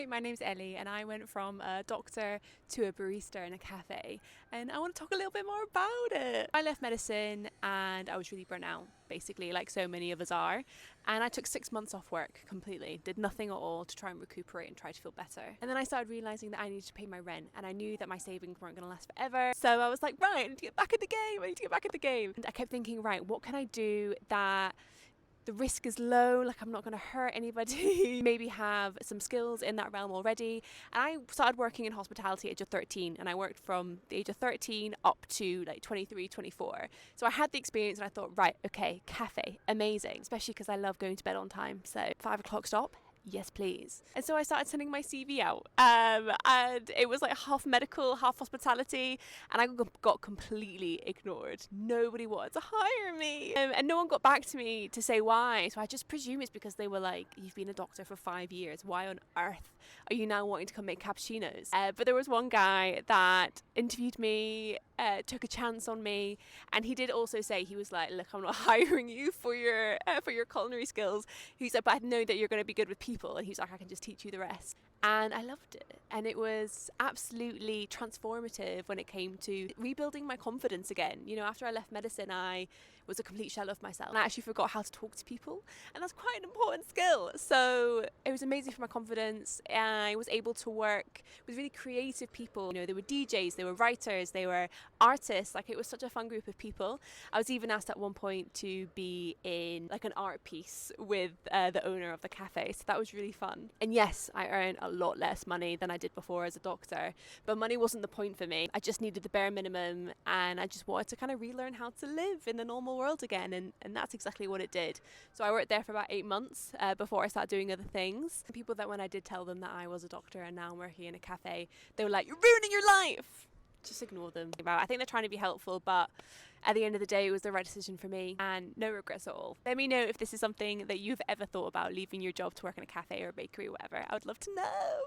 Hi, my name's Ellie and I went from a doctor to a barista in a cafe, and I want to talk a little bit more about it. I left medicine and I was really burnt out, basically, like so many of us are, and I took 6 months off work completely, did nothing at all to try and recuperate and try to feel better. And then I started realising that I needed to pay my rent, and I knew that my savings weren't going to last forever, so I was like, right, I need to get back in the game, And I kept thinking, right, what can I do that the risk is low, like I'm not going to hurt anybody, maybe have some skills in that realm already. And I started working in hospitality at age of 13, and I worked from the age of 13 up to like 23, 24. So I had the experience and I thought, right, okay, cafe, amazing, especially because I love going to bed on time. So 5 o'clock stop, yes please. And so I started sending my CV out, and it was like half medical, half hospitality, and I got completely ignored. Nobody wanted to hire me, and no one got back to me to say why. So I just presume it's because they were like, you've been a doctor for 5 years, why on earth are you now wanting to come make cappuccinos? But there was one guy that interviewed me, took a chance on me, and he did also say, he was like, look, I'm not hiring you for your culinary skills. He's like, but I know that you're going to be good with people, and he's like, I can just teach you the rest. And I loved it, and it was absolutely transformative when it came to rebuilding my confidence again. You know, after I left medicine, I was a complete shell of myself, and I actually forgot how to talk to people, and that's quite an important skill. So it was amazing for my confidence. I was able to work with really creative people. You know, there were DJs, there were writers, they were artists. Like, it was such a fun group of people. I was even asked at one point to be in like an art piece with the owner of the cafe, so that was really fun. And yes, I earned a lot less money than I did before as a doctor, but money wasn't the point for me. I just needed the bare minimum, and I just wanted to kind of relearn how to live in the normal world again, and that's exactly what it did. So I worked there for about 8 months before I started doing other things. People that when I did tell them that I was a doctor and now I'm working in a cafe, they were like, you're ruining your life! Just ignore them. I think they're trying to be helpful, but at the end of the day, it was the right decision for me, and no regrets at all. Let me know if this is something that you've ever thought about, leaving your job to work in a cafe or a bakery or whatever. I would love to know.